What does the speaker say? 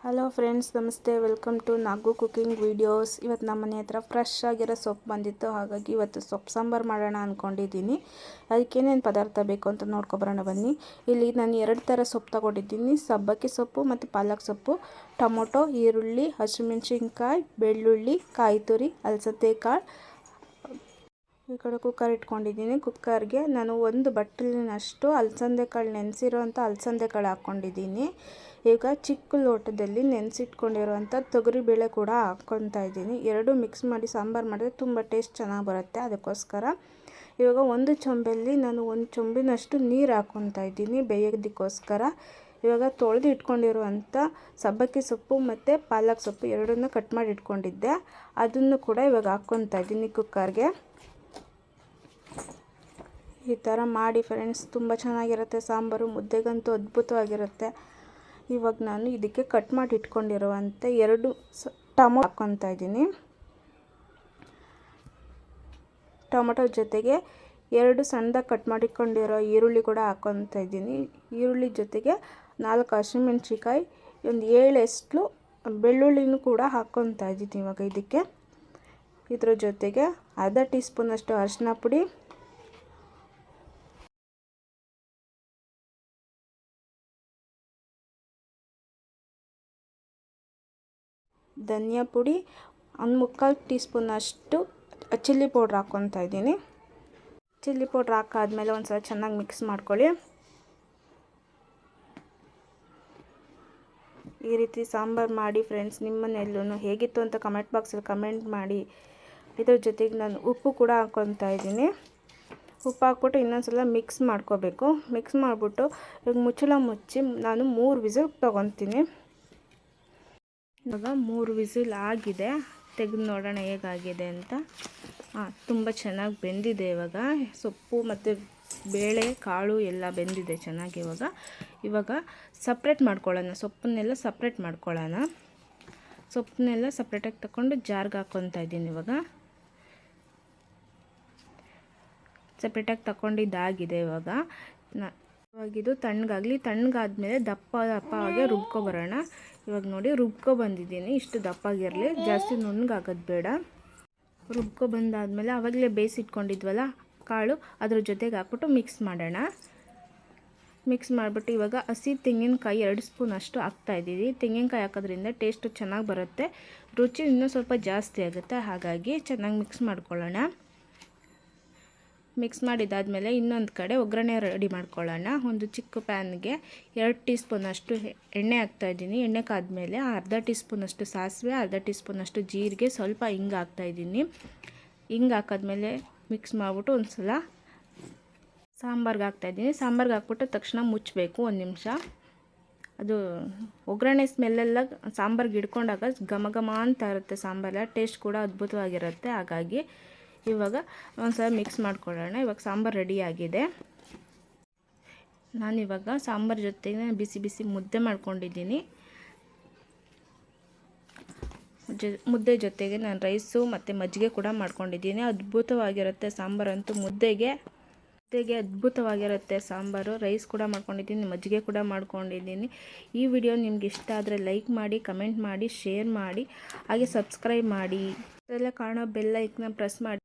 Hello friends, ನಮಸ್ತೆ. Welcome to Nagu cooking videos. ಇವತ್ತು ನಮ್ಮ ಮನೆ ಹತ್ರ ಫ್ರೆಶ್ ಆಗಿರೋ ಸೊಪ್ಪು ಬಂದಿತ್ತು, ಹಾಗಾಗಿ ಇವತ್ತು ಸೊಪ್ಪು ಸಾಂಬಾರು ಮಾಡೋಣ ಅಂದ್ಕೊಂಡಿದ್ದೀನಿ. ಅದಕ್ಕೇನೇನು ಪದಾರ್ಥ ಬೇಕು ಅಂತ ನೋಡ್ಕೊಬರೋಣ ಬನ್ನಿ. ಇಲ್ಲಿ ನಾನು 2 ಥರ ಸೊಪ್ಪು ತೊಗೊಂಡಿದ್ದೀನಿ. ಸಬ್ಬಕ್ಕಿ ಸೊಪ್ಪು ಮತ್ತು ಪಾಲಕ್ ಸೊಪ್ಪು, ಟೊಮೊಟೊ, ಈರುಳ್ಳಿ, ಹಸಿಮೆಣಸಿನ್ಕಾಯಿ, ಬೆಳ್ಳುಳ್ಳಿ, ಕಾಯಿ ತುರಿ, ಅಲಸಂದೆ ಕಾಳು. ಈ ಕಡೆ ಕುಕ್ಕರ್ ಇಟ್ಕೊಂಡಿದ್ದೀನಿ. ಕುಕ್ಕರ್ಗೆ ನಾನು 1 ಬಟ್ಟಲಿನಷ್ಟು ಅಲಸಂದೆ ಕಾಳು, ನೆನೆಸಿರೋಂಥ ಅಲಸಂದೆ ಕಾಳು ಹಾಕ್ಕೊಂಡಿದ್ದೀನಿ. ಈಗ ಚಿಕ್ಕ ಲೋಟದಲ್ಲಿ ನೆನೆಸಿಟ್ಕೊಂಡಿರೋಂಥ ತೊಗರಿಬೇಳೆ ಕೂಡ ಹಾಕ್ಕೊತಾ ಇದ್ದೀನಿ. 2 ಮಿಕ್ಸ್ ಮಾಡಿ ಸಾಂಬಾರು ಮಾಡಿದ್ರೆ ತುಂಬ ಟೇಸ್ಟ್ ಚೆನ್ನಾಗಿ ಬರುತ್ತೆ. ಅದಕ್ಕೋಸ್ಕರ ಇವಾಗ 1 ಚೊಂಬೆಯಲ್ಲಿ ನಾನು 1 ಚೊಂಬಿನಷ್ಟು ನೀರು ಹಾಕ್ಕೊತಾ ಇದ್ದೀನಿ ಬೇಯೋದಕ್ಕೋಸ್ಕರ. ಇವಾಗ ತೊಳೆದು ಇಟ್ಕೊಂಡಿರುವಂಥ ಸಬ್ಬಕ್ಕಿ ಸೊಪ್ಪು ಮತ್ತು ಪಾಲಕ್ ಸೊಪ್ಪು ಎರಡನ್ನೂ ಕಟ್ ಮಾಡಿ ಇಟ್ಕೊಂಡಿದ್ದೆ, ಅದನ್ನು ಕೂಡ ಇವಾಗ ಹಾಕ್ಕೊತಾ ಇದ್ದೀನಿ ಕುಕ್ಕರ್ಗೆ. ಈ ಥರ ಮಾಡಿ ಫ್ರೆಂಡ್ಸ್, ತುಂಬ ಚೆನ್ನಾಗಿರುತ್ತೆ ಸಾಂಬಾರು. ಮುದ್ದೆಗಂತೂ ಅದ್ಭುತವಾಗಿರುತ್ತೆ. ಇವಾಗ ನಾನು ಇದಕ್ಕೆ ಕಟ್ ಮಾಡಿ ಇಟ್ಕೊಂಡಿರುವಂಥ 2 ಟೊಮೊಟೊ ಹಾಕ್ಕೊತಾ ಇದ್ದೀನಿ. ಟೊಮೊಟೊ ಜೊತೆಗೆ 2 ಸಣ್ಣದಾಗಿ ಕಟ್ ಮಾಡಿಕೊಂಡಿರೋ ಈರುಳ್ಳಿ ಕೂಡ ಹಾಕ್ಕೊತಾ ಇದ್ದೀನಿ. ಈರುಳ್ಳಿ ಜೊತೆಗೆ 4 ಹಸಿಮೆಣಸಿನ್ಕಾಯಿ, ಒಂದು 7 ಎಸ್ಳು ಬೆಳ್ಳುಳ್ಳಿನೂ ಕೂಡ ಹಾಕ್ಕೊತಾ ಇದ್ದೀನಿ ಇವಾಗ ಇದಕ್ಕೆ. ಇದ್ರ ಜೊತೆಗೆ ಅರ್ಧ ಟೀ ಸ್ಪೂನಷ್ಟು ಅರಿಶಿನ ಪುಡಿ, ಧನಿಯಾ ಪುಡಿ, 1/4 ಟೀ ಸ್ಪೂನಷ್ಟು ಚಿಲ್ಲಿ ಪೌಡ್ರ್ ಹಾಕ್ಕೊತಾ ಇದ್ದೀನಿ. ಚಿಲ್ಲಿ ಪೌಡ್ರ್ ಹಾಕಾದ್ಮೇಲೆ ಒಂದು ಸಲ ಚೆನ್ನಾಗಿ ಮಿಕ್ಸ್ ಮಾಡ್ಕೊಳ್ಳಿ. ಈ ರೀತಿ ಸಾಂಬಾರು ಮಾಡಿ ಫ್ರೆಂಡ್ಸ್, ನಿಮ್ಮ ಮನೆಯಲ್ಲೂ ಹೇಗಿತ್ತು ಅಂತ ಕಮೆಂಟ್ ಬಾಕ್ಸಲ್ಲಿ ಕಮೆಂಟ್ ಮಾಡಿ. ಇದ್ರ ಜೊತೆಗೆ ನಾನು ಉಪ್ಪು ಕೂಡ ಹಾಕ್ಕೊತಾ ಇದ್ದೀನಿ. ಉಪ್ಪು ಹಾಕ್ಬಿಟ್ಟು ಇನ್ನೊಂದು ಸಲ ಮಿಕ್ಸ್ ಮಾಡ್ಕೋಬೇಕು. ಮಿಕ್ಸ್ ಮಾಡಿಬಿಟ್ಟು ಈಗ ಮುಚ್ಚಳ ಮುಚ್ಚಿ ನಾನು 3 ವಿಸಿಲ್ ತೊಗೊತೀನಿ. ಇವಾಗ 3 ವಿಸಿಲ್ ಆಗಿದೆ. ತೆಗೆದು ನೋಡೋಣ ಹೇಗಾಗಿದೆ ಅಂತ. ತುಂಬ ಚೆನ್ನಾಗಿ ಬೆಂದಿದೆ. ಇವಾಗ ಸೊಪ್ಪು ಮತ್ತು ಬೇಳೆ ಕಾಳು ಎಲ್ಲ ಬೆಂದಿದೆ ಚೆನ್ನಾಗಿ. ಇವಾಗ ಸಪ್ರೇಟ್ ಮಾಡ್ಕೊಳ್ಳೋಣ. ಸೊಪ್ಪನ್ನೆಲ್ಲ ಸಪ್ರೇಟ್ ಮಾಡ್ಕೊಳ್ಳೋಣ. ಸೊಪ್ಪನ್ನೆಲ್ಲ ಸಪ್ರೇಟಾಗಿ ತಗೊಂಡು ಜಾರ್ಗೆ ಹಾಕ್ಕೊತಾ ಇದ್ದೀನಿ. ಇವಾಗ ಸಪ್ರೇಟಾಗಿ ತಗೊಂಡಿದ್ದಾಗಿದೆ. ಇವಾಗಿದು ತಣ್ಣಗಾಗಲಿ. ತಣ್ಣಗಾದ್ಮೇಲೆ ದಪ್ಪ ಆಗಿ ರುಬ್ಕೊಬರೋಣ. ಇವಾಗ ನೋಡಿ ಬಂದಿದ್ದೀನಿ. ಇಷ್ಟು ದಪ್ಪಾಗಿರಲಿ, ಜಾಸ್ತಿ ನುಣ್ಣಗಾಗೋದು ಬೇಡ. ಬಂದಾದಮೇಲೆ ಆವಾಗಲೇ ಬೇಯಿಸಿಟ್ಕೊಂಡಿದ್ವಲ್ಲ ಕಾಳು, ಅದ್ರ ಜೊತೆಗೆ ಹಾಕ್ಬಿಟ್ಟು ಮಿಕ್ಸ್ ಮಾಡೋಣ. ಮಿಕ್ಸ್ ಮಾಡಿಬಿಟ್ಟು ಇವಾಗ ಹಸಿ ತೆಂಗಿನಕಾಯಿ 2 ಸ್ಪೂನ್ ಅಷ್ಟು ಹಾಕ್ತಾಯಿದ್ದೀವಿ. ತೆಂಗಿನಕಾಯಿ ಹಾಕೋದ್ರಿಂದ ಟೇಸ್ಟು ಚೆನ್ನಾಗಿ ಬರುತ್ತೆ, ರುಚಿ ಇನ್ನೂ ಸ್ವಲ್ಪ ಜಾಸ್ತಿ ಆಗುತ್ತೆ. ಹಾಗಾಗಿ ಚೆನ್ನಾಗಿ ಮಿಕ್ಸ್ ಮಾಡ್ಕೊಳ್ಳೋಣ. ಮಿಕ್ಸ್ ಮಾಡಿದಾದಮೇಲೆ ಇನ್ನೊಂದು ಕಡೆ ಒಗ್ಗರಣೆ ರೆಡಿ ಮಾಡ್ಕೊಳ್ಳೋಣ. ಒಂದು ಚಿಕ್ಕ ಪ್ಯಾನ್ಗೆ 2 ಟೀ ಸ್ಪೂನಷ್ಟು ಎಣ್ಣೆ ಹಾಕ್ತಾಯಿದ್ದೀನಿ. ಎಣ್ಣೆ ಕಾದ್ಮೇಲೆ ಅರ್ಧ ಟೀ ಸ್ಪೂನಷ್ಟು ಸಾಸಿವೆ, ಅರ್ಧ ಟೀ ಸ್ಪೂನಷ್ಟು ಜೀರಿಗೆ, ಸ್ವಲ್ಪ ಹಿಂಗೆ ಹಾಕ್ತಾಯಿದ್ದೀನಿ. ಹಿಂಗೆ ಹಾಕಾದ್ಮೇಲೆ ಮಿಕ್ಸ್ ಮಾಡಿಬಿಟ್ಟು ಒಂದು ಸಲ ಸಾಂಬಾರ್ಗೆ ಹಾಕ್ತಾಯಿದ್ದೀನಿ. ಸಾಂಬಾರ್ಗೆ ಹಾಕ್ಬಿಟ್ಟು ತಕ್ಷಣ ಮುಚ್ಚಬೇಕು 1 ನಿಮಿಷ. ಅದು ಒಗ್ಗರಣೆ ಸ್ಮೆಲ್ಲೆಲ್ಲ ಸಾಂಬಾರ್ಗೆ ಹಿಡ್ಕೊಂಡಾಗ ಘಮ ಘಮ ಅಂತ ಇರುತ್ತೆ. ಸಾಂಬಾರೆಲ್ಲ ಟೇಸ್ಟ್ ಕೂಡ ಅದ್ಭುತವಾಗಿರುತ್ತೆ. ಹಾಗಾಗಿ ಇವಾಗ ಒಂದು ಸಲ ಮಿಕ್ಸ್ ಮಾಡ್ಕೊಳ್ಳೋಣ. ಇವಾಗ ಸಾಂಬಾರು ರೆಡಿಯಾಗಿದೆ. ನಾನಿವಾಗ ಸಾಂಬಾರು ಜೊತೆಗೆ ಬಿಸಿ ಬಿಸಿ ಮುದ್ದೆ ಮಾಡ್ಕೊಂಡಿದ್ದೀನಿ. ಮುದ್ದೆ ಜೊತೆಗೆ ನಾನು ರೈಸು ಮತ್ತು ಮಜ್ಜಿಗೆ ಕೂಡ ಮಾಡ್ಕೊಂಡಿದ್ದೀನಿ. ಅದ್ಭುತವಾಗಿರುತ್ತೆ ಸಾಂಬಾರಂತೂ. ಮುದ್ದೆಗೆ ಅದ್ಭುತವಾಗಿರುತ್ತೆ ಸಾಂಬಾರು. ರೈಸ್ ಕೂಡ ಮಾಡ್ಕೊಂಡಿದ್ದೀನಿ, ಮಜ್ಜಿಗೆ ಕೂಡ ಮಾಡ್ಕೊಂಡಿದ್ದೀನಿ. ಈ ವಿಡಿಯೋ ನಿಮ್ಗೆ ಇಷ್ಟ ಆದರೆ ಲೈಕ್ ಮಾಡಿ, ಕಮೆಂಟ್ ಮಾಡಿ, ಶೇರ್ ಮಾಡಿ, ಹಾಗೆ ಸಬ್ಸ್ಕ್ರೈಬ್ ಮಾಡಿ. ಅದೆಲ್ಲ ಕಾಣೋ ಬೆಲ್ ಐಕನ್ನ ಪ್ರೆಸ್ ಮಾಡಿ.